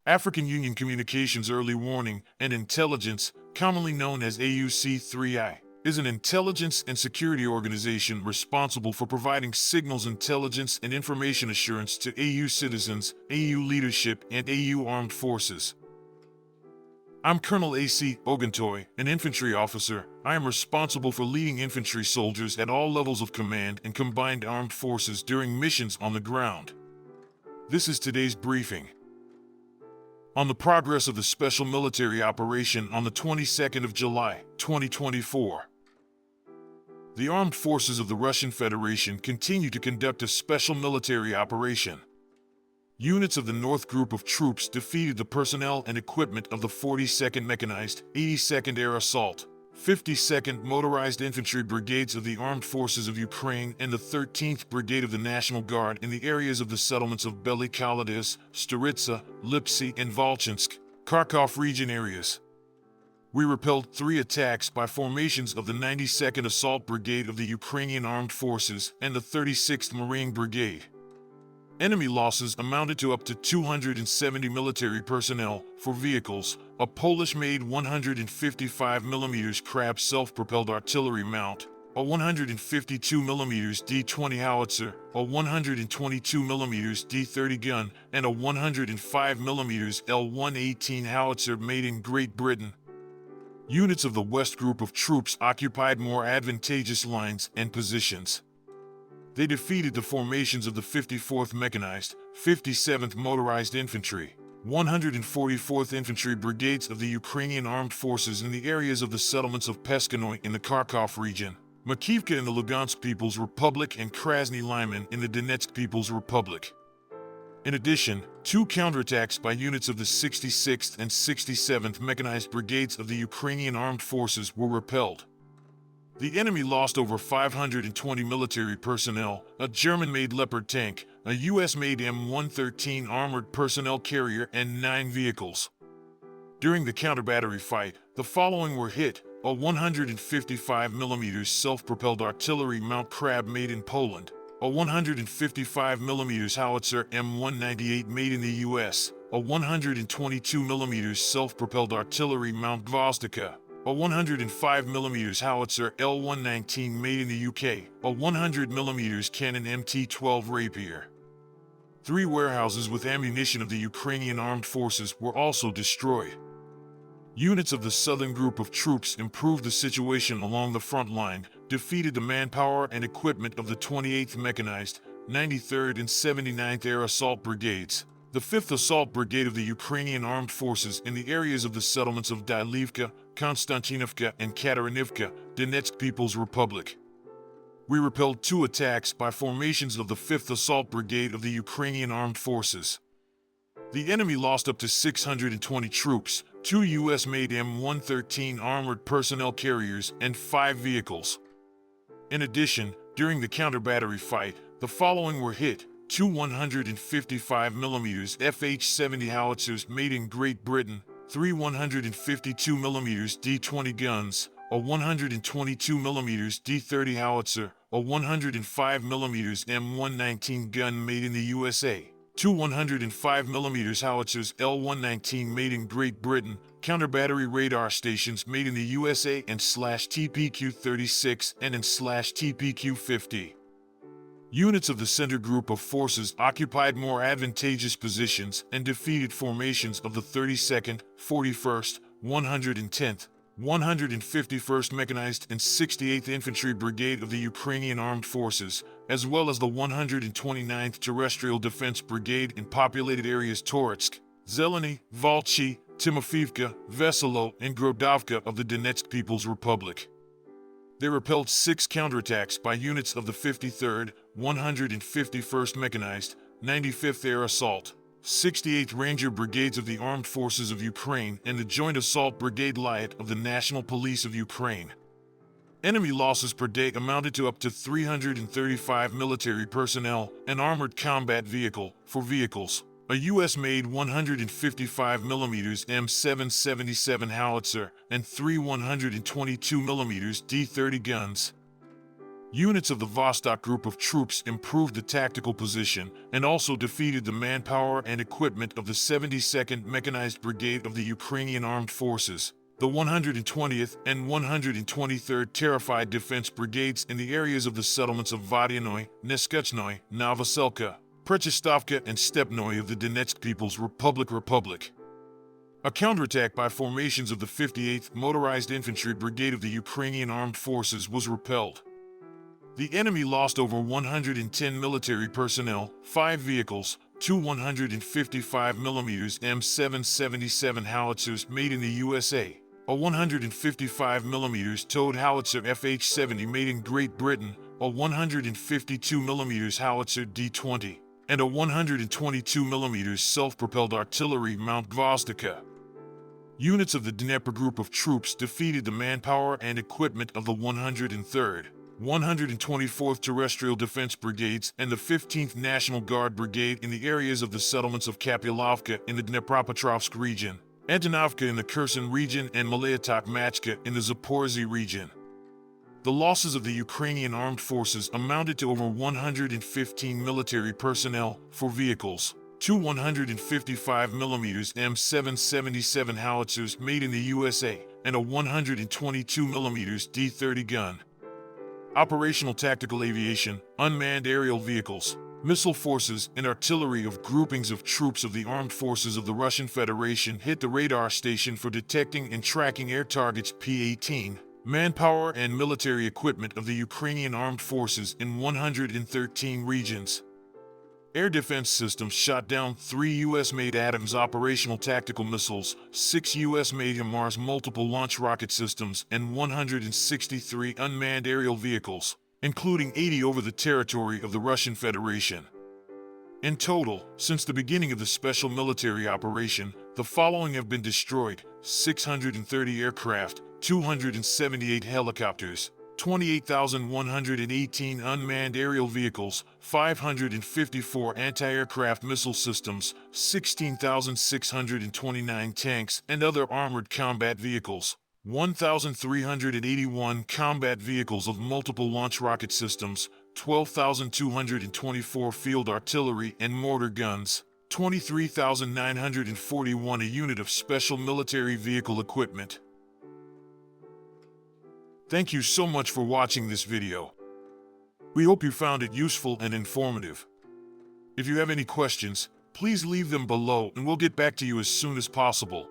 African Union Communications Early Warning and Intelligence, commonly known as AUC3I, is an intelligence and security organization responsible for providing signals intelligence and information assurance to AU citizens, AU leadership, and AU armed forces. I'm Colonel A.C. Oguntoye, an infantry officer. I am responsible for leading infantry soldiers at all levels of command and combined armed forces during missions on the ground. This is today's briefing. On the progress of the special military operation on the 22nd of July, 2024. The armed forces of the Russian Federation continue to conduct a special military operation. Units of the North Group of troops defeated the personnel and equipment of the 42nd Mechanized, 82nd Air Assault, 52nd Motorized Infantry Brigades of the Armed Forces of Ukraine and the 13th Brigade of the National Guard in the areas of the settlements of Belye Kaladyz, Staritsa, Lipsy, and Volchansk, Kharkov region areas. We repelled 3 attacks by formations of the 92nd Assault Brigade of the Ukrainian Armed Forces and the 36th Marine Brigade. Enemy losses amounted to up to 270 military personnel. For vehicles, a Polish-made 155mm Krab self-propelled artillery mount, a 152mm D-20 howitzer, a 122mm D-30 gun, and a 105mm L-118 howitzer made in Great Britain. Units of the West Group of troops occupied more advantageous lines and positions. They defeated the formations of the 54th Mechanized, 57th Motorized Infantry, 144th Infantry Brigades of the Ukrainian Armed Forces in the areas of the settlements of Peskanoy in the Kharkov region, Makivka in the Lugansk People's Republic, and Krasny Lyman in the Donetsk People's Republic. In addition, 2 counterattacks by units of the 66th and 67th Mechanized Brigades of the Ukrainian Armed Forces were repelled. The enemy lost over 520 military personnel, a German-made Leopard tank, a US-made M113 armored personnel carrier, and 9 vehicles. During the counter-battery fight, the following were hit: a 155mm self-propelled artillery mount Krab made in Poland, a 155mm howitzer M198 made in the US, a 122mm self-propelled artillery mount Vostok, a 105mm howitzer L-119 made in the UK, a 100mm cannon MT-12 Rapier. 3 warehouses with ammunition of the Ukrainian Armed Forces were also destroyed. Units of the Southern Group of troops improved the situation along the front line, defeated the manpower and equipment of the 28th Mechanized, 93rd and 79th Air Assault Brigades, the 5th Assault Brigade of the Ukrainian Armed Forces in the areas of the settlements of Dylivka, Konstantinovka, and Katarinivka, Donetsk People's Republic. We repelled 2 attacks by formations of the 5th Assault Brigade of the Ukrainian Armed Forces. The enemy lost up to 620 troops, 2 US-made M113 armored personnel carriers, and 5 vehicles. In addition, during the counter-battery fight, the following were hit: 2 155mm FH-70 howitzers made in Great Britain, 3 152mm D-20 guns, a 122mm D-30 howitzer, a 105mm M119 gun made in the USA, 2 105mm howitzers L-119 made in Great Britain, counter-battery radar stations made in the USA and /TPQ-36 and in /TPQ-50. Units of the Center Group of Forces occupied more advantageous positions and defeated formations of the 32nd, 41st, 110th, 151st Mechanized and 68th Infantry Brigade of the Ukrainian Armed Forces, as well as the 129th Terrestrial Defense Brigade in populated areas Toretsk, Zeleny, Volchy, Timofivka, Veselo, and Grodovka of the Donetsk People's Republic. They repelled 6 counterattacks by units of the 53rd, 151st Mechanized, 95th Air Assault, 68th Ranger Brigades of the Armed Forces of Ukraine, and the Joint Assault Brigade Lyat of the National Police of Ukraine. Enemy losses per day amounted to up to 335 military personnel, an armored combat vehicle. For vehicles, a US-made 155mm M777 howitzer, and 3 122mm D-30 guns. Units of the Vostok group of troops improved the tactical position and also defeated the manpower and equipment of the 72nd Mechanized Brigade of the Ukrainian Armed Forces, the 120th and 123rd Terrified Defense Brigades in the areas of the settlements of Vodyanoye, Neskechnoye, Novoselka, Prechistovka and Stepnoye of the Donetsk People's Republic. A counterattack by formations of the 58th Motorized Infantry Brigade of the Ukrainian Armed Forces was repelled. The enemy lost over 110 military personnel, 5 vehicles, 2 155mm M777 howitzers made in the USA, a 155mm towed howitzer FH-70 made in Great Britain, a 152mm howitzer D-20, and a 122mm self-propelled artillery Mount Vostok. Units of the Dnieper group of troops defeated the manpower and equipment of the 103rd, 124th Terrestrial Defense Brigades and the 15th National Guard Brigade in the areas of the settlements of Kapyalovka in the Dnepropetrovsk region, Antonovka in the Kherson region and Malayatok-Machka in the Zaporizhzhia region. The losses of the Ukrainian armed forces amounted to over 115 military personnel, 4 vehicles, 2 155mm M777 howitzers made in the USA, and a 122mm D-30 gun. Operational tactical aviation, unmanned aerial vehicles, missile forces, and artillery of groupings of troops of the armed forces of the Russian Federation hit the radar station for detecting and tracking air targets P-18, manpower and military equipment of the Ukrainian armed forces in 113 regions. Air defense systems shot down 3 U.S.-made ATACMS operational tactical missiles, 6 U.S.-made HIMARS multiple launch rocket systems, and 163 unmanned aerial vehicles, including 80 over the territory of the Russian Federation. In total, since the beginning of the special military operation, the following have been destroyed: 630 aircraft, 278 helicopters, 28,118 unmanned aerial vehicles, 554 anti-aircraft missile systems, 16,629 tanks and other armored combat vehicles, 1,381 combat vehicles of multiple launch rocket systems, 12,224 field artillery and mortar guns, 23,941 a unit of special military vehicle equipment. Thank you so much for watching this video. We hope you found it useful and informative. If you have any questions, please leave them below and we'll get back to you as soon as possible.